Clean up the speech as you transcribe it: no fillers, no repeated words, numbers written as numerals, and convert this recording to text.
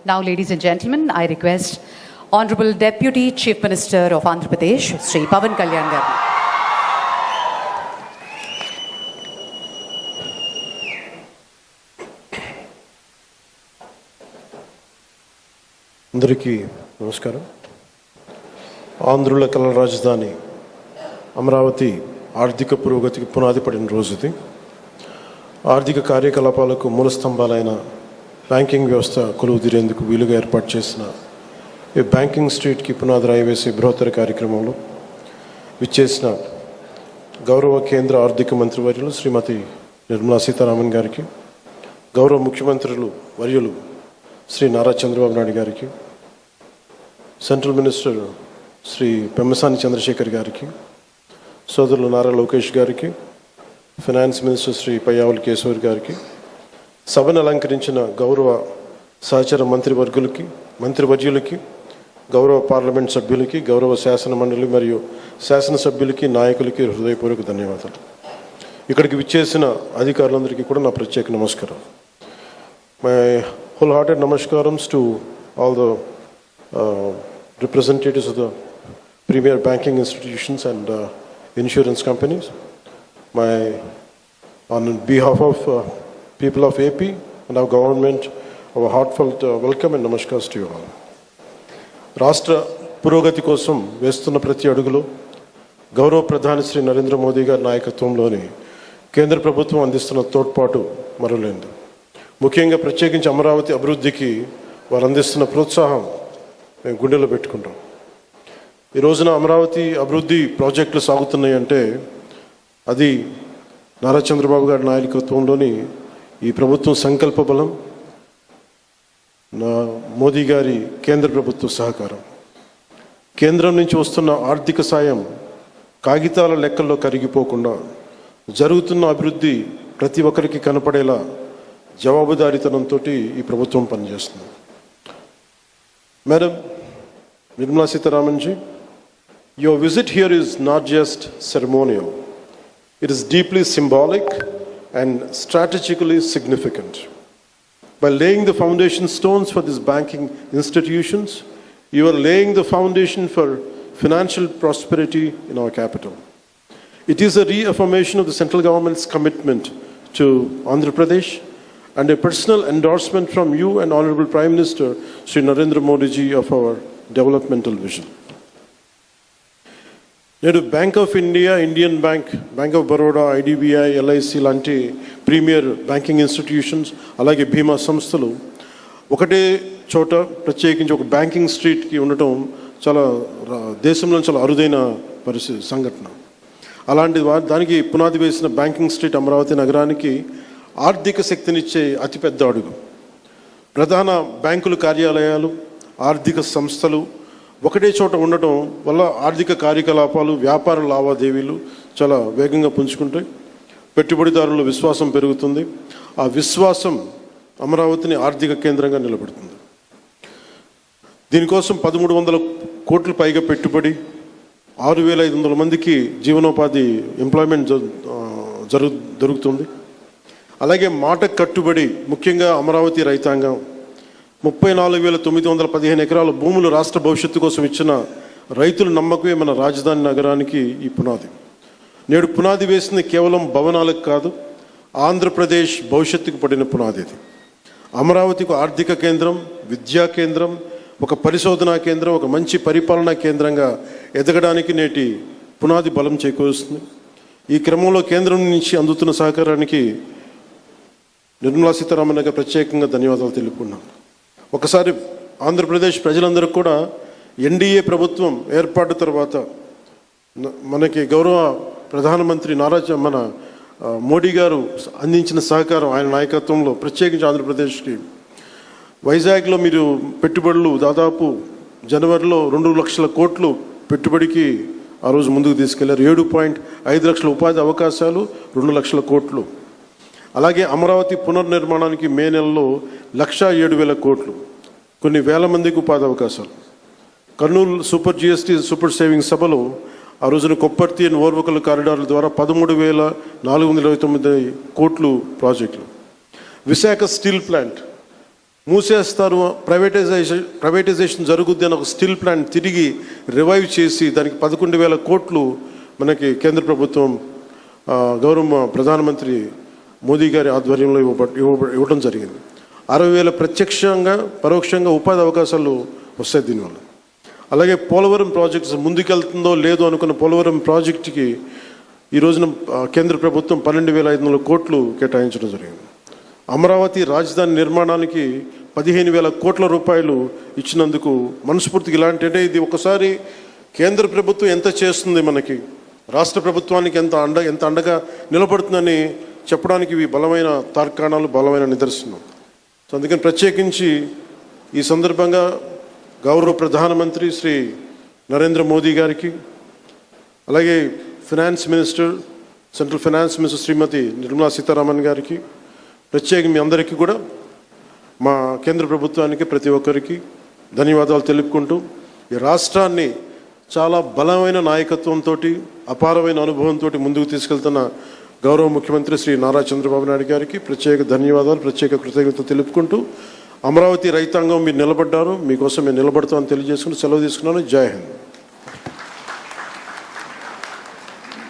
Now, ladies and gentlemen, I request Honorable Deputy Chief Minister of Andhra Pradesh, Sri Pavan Kalyan garu. అందరికీ నమస్కారం. ఆంధ్రుల కళల రాజధాని అమరావతి ఆర్థిక పురోగతికి పునాది పడిన రోజుది. ఆర్థిక కార్యకలాపాలకు మూల స్తంభాలైన బ్యాంకింగ్ వ్యవస్థ కొలువుదీరేందుకు వీలుగా ఏర్పాటు చేసిన ఈ బ్యాంకింగ్ స్ట్రీట్కి పునాది రాయి వేసే బృహత్తర కార్యక్రమంలో విచ్చేసిన గౌరవ కేంద్ర ఆర్థిక మంత్రివర్యులు శ్రీమతి నిర్మలా సీతారామన్ గారికి, గౌరవ ముఖ్యమంత్రులు వర్యులు శ్రీ నారా చంద్రబాబు నాయుడు గారికి, సెంట్రల్ మినిస్టర్ శ్రీ పెమ్మసాని చంద్రశేఖర్ గారికి, సోదరులు నారా లోకేష్ గారికి, ఫైనాన్స్ మినిస్టర్ శ్రీ పయ్యావుల కేశవర్ గారికి, సభను అలంకరించిన గౌరవ సహచర మంత్రివర్యులకి, గౌరవ పార్లమెంట్ సభ్యులకి, గౌరవ శాసన మండలి మరియు శాసనసభ్యులకి, నాయకులకి హృదయపూర్వక ధన్యవాదాలు. ఇక్కడికి విచ్చేసిన అధికారులందరికీ కూడా నా ప్రత్యేక నమస్కారం. My wholehearted namaskaram to all the representatives of the premier banking institutions and insurance companies. On behalf of people of AP and our government, our heartfelt welcome and namaskars to you all. రాష్ట్ర పురోగతి కోసం వేస్తున్న ప్రతి అడుగులో గౌరవ ప్రధాని శ్రీ నరేంద్ర మోదీ గారి నాయకత్వంలోని కేంద్ర ప్రభుత్వం అందిస్తున్న తోడ్పాటు మరువలేనిది. ముఖ్యంగా ప్రత్యేకించి అమరావతి అభివృద్ధికి వారు అందిస్తున్న ప్రోత్సాహం మేము గుండెలో పెట్టుకుంటాం. ఈ రోజున అమరావతి అభివృద్ధి ప్రాజెక్టులు సాగుతున్నాయి అంటే అది నారా చంద్రబాబు గారి నాయకత్వంలోని ఈ ప్రభుత్వం సంకల్ప బలం, మోదీ గారి కేంద్ర ప్రభుత్వ సహకారం. కేంద్రం నుంచి వస్తున్న ఆర్థిక సాయం కాగితాల లెక్కల్లో కరిగిపోకుండా జరుగుతున్న అభివృద్ధి ప్రతి ఒక్కరికి కనపడేలా జవాబుదారీతనంతో ఈ ప్రభుత్వం పనిచేస్తుంది. Madam Nirmala Sitharaman ji, your visit here is not just ceremonial. It is deeply symbolic and strategically significant. By laying the foundation stones for these banking institutions, you are laying the foundation for financial prosperity in our capital. It is a reaffirmation of the central government's commitment to Andhra Pradesh and a personal endorsement from you and Honorable Prime Minister Sri Narendra Modi ji of our developmental vision. నేడు bank of India, Indian bank, bank of Baroda, IDBI, LIC లాంటి premier banking institutions, అలాగే బీమా సంస్థలు ఒకటే చోట ప్రత్యేకించి ఒక banking స్ట్రీట్కి ఉండటం చాలా దేశంలో చాలా అరుదైన సంఘటన. అలాంటి దానికి పునాది వేసిన బ్యాంకింగ్ స్ట్రీట్ అమరావతి నగరానికి ఆర్థిక శక్తినిచ్చే అతిపెద్ద అడుగు. ప్రధాన బ్యాంకుల కార్యాలయాలు, ఆర్థిక సంస్థలు ఒకటే చోట ఉండటం వల్ల ఆర్థిక కార్యకలాపాలు, వ్యాపార లావాదేవీలు చాలా వేగంగా పుంజుకుంటాయి. పెట్టుబడిదారుల విశ్వాసం పెరుగుతుంది. ఆ విశ్వాసం అమరావతిని ఆర్థిక కేంద్రంగా నిలబెడుతుంది. దీనికోసం 1300 కోట్ల పైగా పెట్టుబడి, 6500 మందికి జీవనోపాధి ఎంప్లాయ్మెంట్ జరుగుతుంది. అలాగే మాట కట్టుబడి ముఖ్యంగా అమరావతి రైతాంగం 34,915 ఎకరాల భూములు రాష్ట్ర భవిష్యత్తు కోసం ఇచ్చిన రైతుల నమ్మకమే మన రాజధాని నగరానికి ఈ పునాది. నేడు పునాది వేసింది కేవలం భవనాలకు కాదు, ఆంధ్రప్రదేశ్ భవిష్యత్తుకు పడిన పునాది. ఇది అమరావతికి ఆర్థిక కేంద్రం, విద్యా కేంద్రం, ఒక పరిశోధనా కేంద్రం, ఒక మంచి పరిపాలనా కేంద్రంగా ఎదగడానికి నేటి పునాది బలం చేకూరుస్తుంది. ఈ క్రమంలో కేంద్రం నుంచి అందుతున్న సహకారానికి నిర్మలా సీతారామన్ గారు ప్రత్యేకంగా ధన్యవాదాలు తెలుపుకున్నాను. ఒకసారి ఆంధ్రప్రదేశ్ ప్రజలందరూ కూడా ఎన్డీఏ ప్రభుత్వం ఏర్పాటు తర్వాత మనకి గౌరవ ప్రధానమంత్రి మన మోడీ గారు అందించిన సహకారం, ఆయన నాయకత్వంలో ప్రత్యేకించి ఆంధ్రప్రదేశ్కి వైజాగ్లో మీరు పెట్టుబడులు దాదాపు జనవరిలో 2 లక్షల కోట్లు పెట్టుబడికి ఆ రోజు ముందుకు తీసుకెళ్లారు. 7.5 లక్షల ఉపాధి అవకాశాలు, 2 లక్షల కోట్లు. అలాగే అమరావతి పునర్నిర్మాణానికి మే నెలలో 1,07,000 కోట్లు, కొన్ని వేల మందికి ఉపాధి అవకాశాలు. Kurnool super GST super saving సభలో ఆ రోజున కొప్పర్తి అండ్ ఓర్వకల్ కారిడార్ల ద్వారా 13,429 కోట్లు ప్రాజెక్టులు. విశాఖ స్టీల్ ప్లాంట్ మూసేస్తారు, ప్రైవేటైజేషన్ జరుగుద్ది అని ఒక స్టీల్ ప్లాంట్ తిరిగి రివైవ్ చేసి దానికి 11,000 కోట్లు మనకి కేంద్ర ప్రభుత్వం గౌరవ ప్రధానమంత్రి మోదీ గారి ఆధ్వర్యంలో ఇవ్వడం జరిగింది. 60,000 ప్రత్యక్షంగా పరోక్షంగా ఉపాధి అవకాశాలు వస్తాయి దీనివల్ల. అలాగే పోలవరం ప్రాజెక్ట్స్ ముందుకెళ్తుందో లేదో అనుకున్న పోలవరం ప్రాజెక్టుకి ఈ రోజున కేంద్ర ప్రభుత్వం 12,500 కోట్లు కేటాయించడం జరిగింది. అమరావతి రాజధాని నిర్మాణానికి 15,000 కోట్ల రూపాయలు ఇచ్చినందుకు మనస్ఫూర్తిగా ఇలాంటి అంటే ఇది ఒకసారి కేంద్ర ప్రభుత్వం ఎంత చేస్తుంది, మనకి రాష్ట్ర ప్రభుత్వానికి ఎంత అండగా నిలబడుతుందని చెప్పడానికి ఇవి బలమైన తార్కాణాలు, బలమైన నిదర్శనం. సో అందుకని ప్రత్యేకించి ఈ సందర్భంగా గౌరవ ప్రధానమంత్రి శ్రీ నరేంద్ర మోదీ గారికి, అలాగే finance minister, central finance minister Shrimati Nirmala Sitharaman గారికి, ప్రత్యేకంగా మీ అందరికీ కూడా మా కేంద్ర ప్రభుత్వానికి ప్రతి ఒక్కరికి ధన్యవాదాలు తెలుపుకుంటూ ఈ రాష్ట్రాన్ని చాలా బలమైన నాయకత్వంతో, అపారమైన అనుభవంతో ముందుకు తీసుకెళ్తున్న గౌరవ ముఖ్యమంత్రి శ్రీ నారా చంద్రబాబు నాయుడు గారికి ప్రత్యేక ధన్యవాదాలు, ప్రత్యేక కృతజ్ఞతలు తెలుపుకుంటూ అమరావతి రైతాంగం మీరు నిలబడ్డారు, మీకోసం మేము నిలబడతామని తెలియజేసుకుని సెలవు తీసుకున్నాను. జై హింద్.